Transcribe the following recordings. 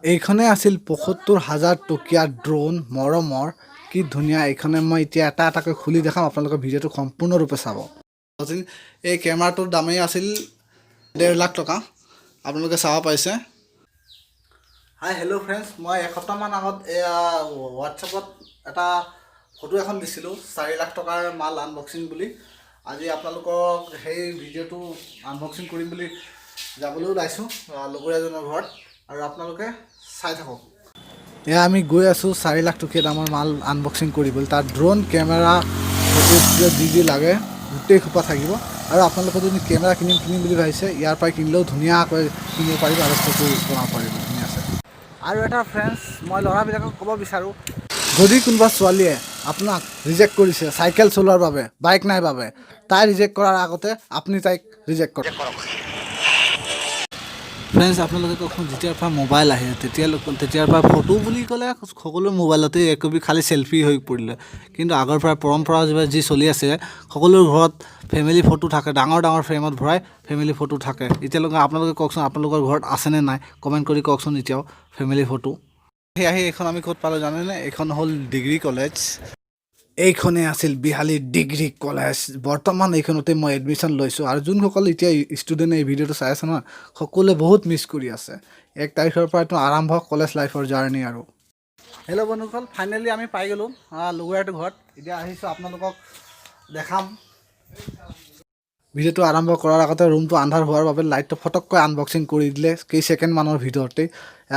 এইখনে আছিল ৭৫,০০০ টকীয়া ড্ৰোন মৰমৰ কি ধুনীয়া। এইখনে মই এতিয়া এটা এটাকৈ খুলি দেখাম, আপোনালোকে ভিডিঅ'টো সম্পূৰ্ণৰূপে চাব। এই কেমেৰাটোৰ দামেই আছিল ১.৫ লাখ টকা, আপোনালোকে চাব পাৰিছে। হাই হেল্ল' ফ্ৰেণ্ডছ, মই এসপ্তাহমান আগত এয়া হোৱাটছএপত এটা ফটো এখন দিছিলোঁ ৪ লাখ টকাৰ মাল আনবক্সিং বুলি। আজি আপোনালোকক সেই ভিডিঅ'টো আনবক্সিং কৰিম বুলি যাবলৈ ওলাইছোঁ লগৰ এজনৰ ঘৰত, আৰু আপোনালোকে চাই থাকক। এয়া আমি গৈ আছোঁ ৪ লাখ টকীয়া দামৰ মাল আনবক্সিং কৰিবলৈ। তাত ড্ৰোন কেমেৰা ফটো যি লাগে গোটেই সোপা থাকিব। আৰু আপোনালোকে যদি কেমেৰা কিনিম বুলি ভাবিছে, ইয়াৰ পৰাই কিনিলেও ধুনীয়াকৈ কিনিব পাৰিব আৰু ফটো বনাব পাৰিব ধুনীয়াছে। আৰু এটা ফ্ৰেণ্ডছ, মই ল'ৰাবিলাকক ক'ব বিচাৰোঁ, যদি কোনোবা ছোৱালীয়ে আপোনাক ৰিজেক্ট কৰিছে চাইকেল চলোৱাৰ বাবে, বাইক নাই বাবে, তাই ৰিজেক্ট কৰাৰ আগতে আপুনি তাইক ৰিজেক্ট কৰক। ফ্ৰেণ্ডছ, আপোনালোকে কওকচোন, যেতিয়াৰ পৰা মোবাইল আহে তেতিয়াৰ পৰা ফটো বুলি ক'লে সকলো মোবাইলতে একপি খালী চেল্ফি হৈ পৰিলে। কিন্তু আগৰ পৰা পৰম্পৰা যি চলি আছে, সকলোৰে ঘৰত ফেমিলি ফটো থাকে, ডাঙৰ ডাঙৰ ফ্ৰেমত ভৰাই ফেমিলি ফটো থাকে। এতিয়ালৈকে আপোনালোকে কওকচোন, আপোনালোকৰ ঘৰত আছেনে নাই, কমেণ্ট কৰি কওকচোন এতিয়াও ফেমিলি ফটো। আহি এইখন আমি ক'ত পালোঁ জানেনে? এইখন হ'ল ডিগ্ৰী কলেজ। এইখনে আছিল বেহালী ডিগ্ৰী কলেজ। বৰ্তমান এইখনতে মই এডমিশ্যন লৈছোঁ, আৰু যোনসকল এতিয়া ষ্টুডেণ্টে এই ভিডিঅ'টো চাই আছে নহয়, সকলোৱে বহুত মিছ কৰি আছে। ১ তাৰিখৰ পৰাতো আৰম্ভ কলেজ লাইফৰ জাৰ্ণি। আৰু হেল্ল' বন্ধুসকল, ফাইনেলি আমি পাই গ'লোঁ লগৰ এটাৰ ঘৰত। এতিয়া আহিছোঁ আপোনালোকক দেখাম। ভিডিঅ'টো আৰম্ভ কৰাৰ আগতে ৰুমটো আন্ধাৰ হোৱাৰ বাবে লাইটটো ফটককৈ আনবক্সিং কৰি দিলে কেই ছেকেণ্ডমানৰ ভিতৰতেই।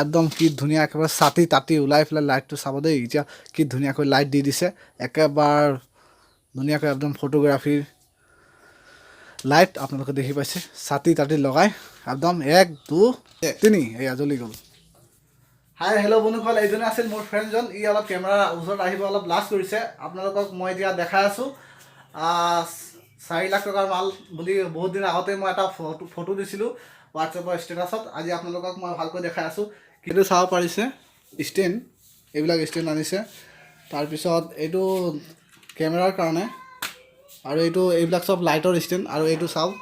একদম কি ধুনীয়া, একেবাৰে চাটি তাটি ওলাই পেলাই লাইটটো চাব দেই। এতিয়া কি ধুনীয়াকৈ লাইট দি দিছে, একেবাৰে ধুনীয়াকৈ একদম ফটোগ্ৰাফীৰ লাইট আপোনালোকে দেখি পাইছে, চাটি তাটি লগাই একদম ১ ২ ৩ এয়া জ্বলি গ'ল। হাই হেল্ল' বন্ধুসকল, এইজনে আছিল মোৰ ফ্ৰেণ্ডজন। ই অলপ কেমেৰাৰ ওচৰত আহিব অলপ লাজ কৰিছে। আপোনালোকক মই এতিয়া দেখাই আছোঁ ৪ লাখ টকাৰ মাল বুলি। বহুত দিন আগতে মই এটা ফটো দিছিলোঁ হোৱাটছএপৰ ষ্টেটাছত। আজি আপোনালোকক মই ভালকৈ দেখাই আছোঁ। কিন্তু চাব পাৰিছে ষ্টেণ্ড, এইবিলাক ষ্টেণ্ড আনিছে। তাৰপিছত এইটো কেমেৰাৰ কাৰণে, আৰু এইবিলাক চব লাইটৰ ষ্টেণ্ড। আৰু এইটো চাওক,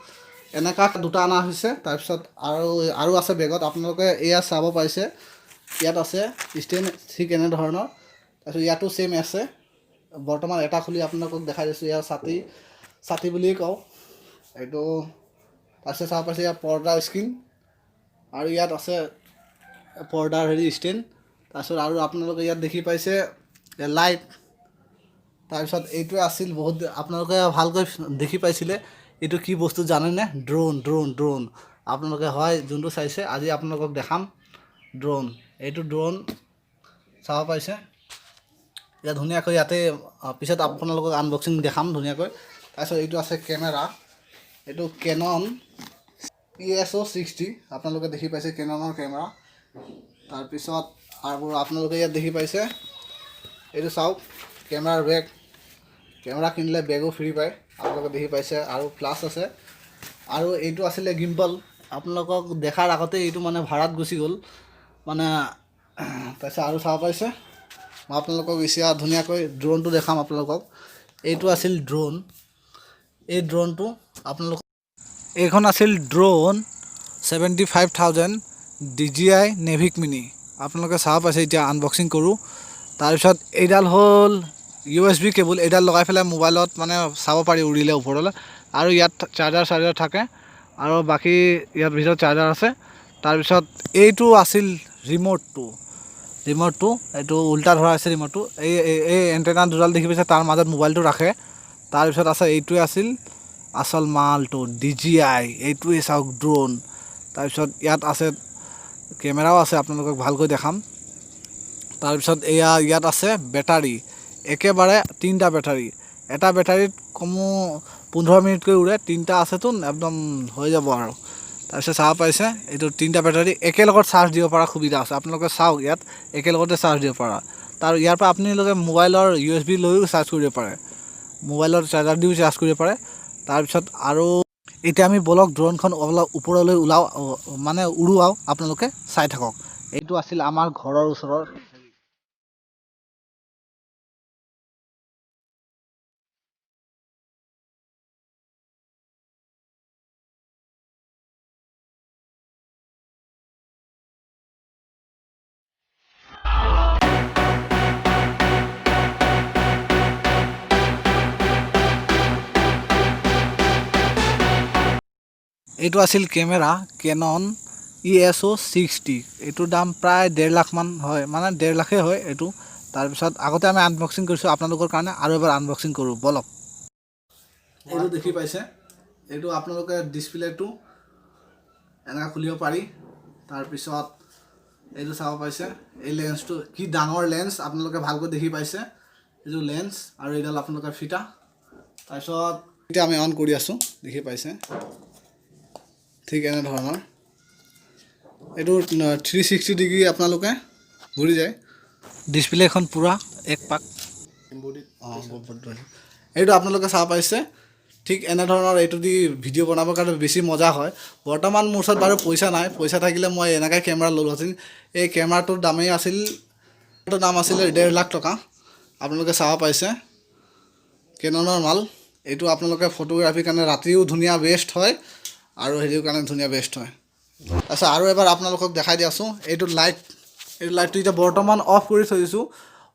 এনেকুৱা দুটা অনা হৈছে। তাৰপিছত আৰু আছে বেগত, আপোনালোকে এয়া চাব পাৰিছে। ইয়াত আছে ষ্টেণ্ড ঠিক এনেধৰণৰ। তাৰপিছত ইয়াতো ছেইম আছে। বৰ্তমান এটা খুলি আপোনালোকক দেখাই দিছোঁ। ইয়াৰ ছাতি বুলিয়েই কওঁ এইটো। তাৰপিছত চাব পাৰিছে ইয়াত পৰ্দাৰ স্ক্ৰীণ, আৰু ইয়াত আছে পৰ্দাৰ ষ্টেণ্ড। তাৰপিছত আৰু আপোনালোকে ইয়াত দেখি পাইছে লাইট। তাৰপিছত এইটোৱে আছিল বহুত, আপোনালোকে ভালকৈ দেখি পাইছিলে। এইটো কি বস্তু জানেনে? ড্ৰোন। আপোনালোকে হয় যোনটো চাইছে, আজি আপোনালোকক দেখাম ড্ৰোন। এইটো ড্ৰোন চাব পাৰিছে। এতিয়া ধুনীয়াকৈ ইয়াতে পিছত আপোনালোকক আনবক্সিং দেখাম ধুনীয়াকৈ। তাৰপিছত এইটো আছে কেমেৰা, এইটো কেনন ESO60, আপোনালোকে দেখি পাইছে কেননৰ কেমেৰা। তাৰপিছত আৰু আপোনালোকে ইয়াত দেখি পাইছে, এইটো চাওক কেমেৰাৰ বেগ। কেমেৰা কিনিলে বেগো ফ্ৰী পায়, আপোনালোকে দেখি পাইছে। আৰু প্লাছ আছে। আৰু এইটো আছিলে গিম্বল। আপোনালোকক দেখাৰ আগতে এইটো মানে ভাড়াত গুচি গ'ল মানে। তাৰপিছত আৰু চাব পাৰিছে, মই আপোনালোকক এতিয়া ধুনীয়াকৈ ড্ৰোনটো দেখাম আপোনালোকক। এইটো আছিল ড্ৰোন। এই ড্ৰোনটো আপোনালোকক, এইখন আছিল ড্ৰোন 75,000 DJI নেভিক মিনি। আপোনালোকে চাব পাইছে। এতিয়া আনবক্সিং কৰোঁ। তাৰপিছত এইডাল হ'ল USB কেবুল। এইডাল লগাই পেলাই মোবাইলত মানে চাব পাৰি উৰিলে ওপৰলৈ। আৰু ইয়াত চাৰ্জাৰ থাকে, আৰু বাকী ইয়াৰ ভিতৰত চাৰ্জাৰ আছে। তাৰপিছত এইটো আছিল ৰিম'টটো। এইটো উল্টা ধৰা আছে ৰিম'টটো। এই এণ্টেনা দুডাল দেখি পাইছে, তাৰ মাজত মোবাইলটো ৰাখে। তাৰপিছত আছে এইটোৱে আছিল আচল মালটো DJI। এইটোৱে চাওক ড্ৰোন। তাৰপিছত ইয়াত আছে কেমেৰাও আছে, আপোনালোকক ভালকৈ দেখাম। তাৰপিছত ইয়াত আছে বেটাৰী, একেবাৰে 3টা বেটাৰী। এটা বেটাৰীত কমো 15 মিনিটকৈ উৰে, 3টা আছেতো একদম হৈ যাব আৰু। তাৰপিছত চাব পাৰিছে, এইটো 3টা বেটাৰী একেলগত চাৰ্জ দিব পৰা সুবিধা আছে। আপোনালোকে চাওক, ইয়াত একেলগতে চাৰ্জ দিব পৰা। ইয়াৰ পৰা আপোনালোকে মোবাইলৰ USB লৈও চাৰ্জ কৰিব পাৰে, মোবাইলৰ চাৰ্জাৰ দিও চাৰ্জ কৰিব পাৰে। তাৰপিছত আৰু এতিয়া আমি বলক ড্ৰোনখন অলপ ওপৰলৈ মানে উৰুৱাও, আপোনালোকে চাই থাকক। এইটো আছিল আমাৰ ঘৰৰ ওচৰৰ এইটো আছিল কেমেৰা কেনন ESO60 এইটোৰ দাম প্ৰায় 1.5 লাখ মান হয় মানে 1.5 লাখেই হয় এইটো তাৰপিছত আগতে আমি আনবক্সিং কৰিছোঁ আপোনালোকৰ কাৰণে আৰু এবাৰ আনবক্সিং কৰোঁ বলক এইটো দেখি পাইছে এইটো আপোনালোকে ডিসপ্লেটো এনেকা খুলিব পাৰি তাৰপিছত এইটো চাব পাইছে এই লেন্সটো কি ডাঙৰ লেন্স আপোনালোকে ভালকৈ দেখি পাইছে এইটো লেন্স আৰু এইডাল আপোনালোকৰ ফিটা তাৰপিছত এতিয়া আমি অন কৰি আছোঁ দেখি পাইছে ঠিক এনে ধৰণৰ এইটো 360 ডিগ্ৰী আপোনালোকে ঘূৰি যায় ডিসপ্লেখন পুৰা এক পাক এইটো আপোনালোকে চাব পাইছে ঠিক এনে ধৰণৰ এইটো দি ভিডিঅ' বনাবৰ কাৰণে বেছি মজা হয় বৰ্তমান মোৰ ওচৰত বাৰু পইচা নাই পইচা থাকিলে মই এনেকৈ কেমেৰা ল'লোহেঁতেন এই কেমেৰাটোৰ দামেই আছিল এইটো দাম আছিলে 1.5 লাখ টকা আপোনালোকে চাব পাইছে কেননৰ মাল এইটো আপোনালোকে ফটোগ্ৰাফিৰ কাৰণে ৰাতিও ধুনীয়া বেষ্ট হয় আৰু হেৰিৰ কাৰণে ধুনীয়া বেষ্ট হয় আচ্ছা আৰু এবাৰ আপোনালোকক দেখাই দি আছোঁ এইটো লাইটটো এতিয়া বৰ্তমান অফ কৰি থৈ দিছোঁ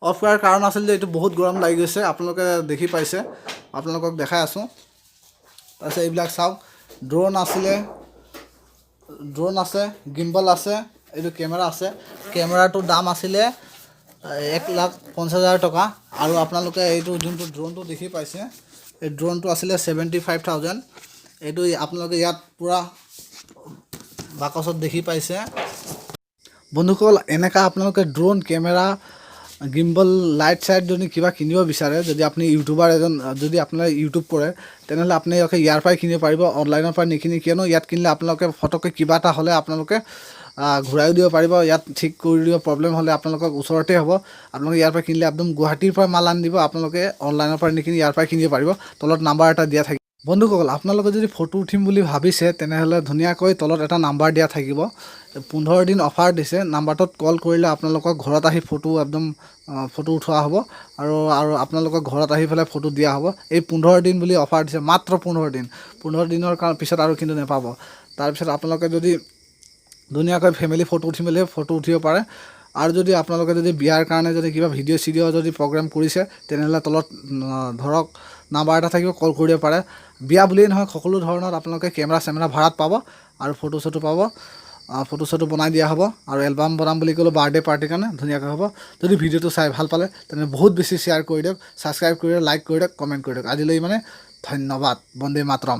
অফ কৰাৰ কাৰণ আছিল যে এইটো বহুত গৰম লাগি গৈছে আপোনালোকে দেখি পাইছে আপোনালোকক দেখাই আছোঁ তাৰপিছত এইবিলাক চাওক ড্ৰোন আছে গিম্বল আছে এইটো কেমেৰা আছে কেমেৰাটোৰ দাম আছিলে 1,50,000 টকা আৰু আপোনালোকে এইটো যোনটো ড্ৰোনটো দেখি পাইছে এই ড্ৰোনটো আছিলে 75,000 এইটো আপোনালোকে ইয়াত পুৰা বাকচত দেখি পাইছে বন্ধুসকল এনেকা আপোনালোকে ড্ৰোন কেমেৰা গিম্বল লাইট চাইট যদি কিবা কিনিব বিচাৰে যদি আপুনি ইউটিউবাৰ এজন যদি আপোনাৰ ইউটিউব কৰে তেনেহ'লে আপুনি ইয়াৰ পৰাই কিনিব পাৰিব অনলাইনৰ পৰা নিকিনি কিয়নো ইয়াত কিনিলে আপোনালোকে ফটককৈ কিবা এটা হ'লে আপোনালোকে ঘূৰাইও দিব পাৰিব ইয়াত ঠিক কৰি দিব প্ৰব্লেম হ'লে আপোনালোকক ওচৰতে হ'ব আপোনালোকে ইয়াৰ পৰা কিনিলে একদম গুৱাহাটীৰ পৰা মাল আনি দিব আপোনালোকে অনলাইনৰ পৰা নিকিনি ইয়াৰ পৰাই কিনিব পাৰিব তলত নাম্বাৰ এটা দিয়া থাকিব বন্ধুসকল আপোনালোকে যদি ফটো উঠিম বুলি ভাবিছে তেনেহ'লে ধুনীয়াকৈ তলত এটা নাম্বাৰ দিয়া থাকিব 15 দিন অফাৰ দিছে নাম্বাৰটোত কল কৰিলে আপোনালোকক ঘৰত আহি ফটো উঠোৱা হ'ব আৰু আপোনালোকক ঘৰত আহি পেলাই ফটো দিয়া হ'ব এই 15 দিন বুলি অফাৰ দিছে মাত্ৰ 15 দিনৰ পিছত আৰু কিন্তু নেপাব তাৰপিছত আপোনালোকে যদি ধুনীয়াকৈ ফেমিলি ফটো উঠিব পাৰে আৰু যদি আপোনালোকে যদি বিয়াৰ কাৰণে যদি কিবা ভিডিঅ' যদি প্ৰগ্ৰাম কৰিছে তেনেহ'লে তলত ধৰক নাম্বাৰ এটা থাকিব কল কৰিব পাৰে বিয়া বুলিয়েই নহয় সকলো ধৰণৰ আপোনালোকে কেমেৰা ভাড়াত পাব আৰু ফটো চটো বনাই দিয়া হ'ব আৰু এলবাম বনাম বুলি ক'লেও বাৰ্থডে পাৰ্টিৰ কাৰণে ধুনীয়াকৈ হ'ব যদি ভিডিঅ'টো চাই ভাল পালে তেনে বহুত বেছি শ্বেয়াৰ কৰি দিয়ক ছাবস্ক্ৰাইব কৰি দিয়ক লাইক কৰি দিয়ক কমেণ্ট কৰি দিয়ক আজিলৈ মানে ধন্যবাদ বন্দে মাতৰম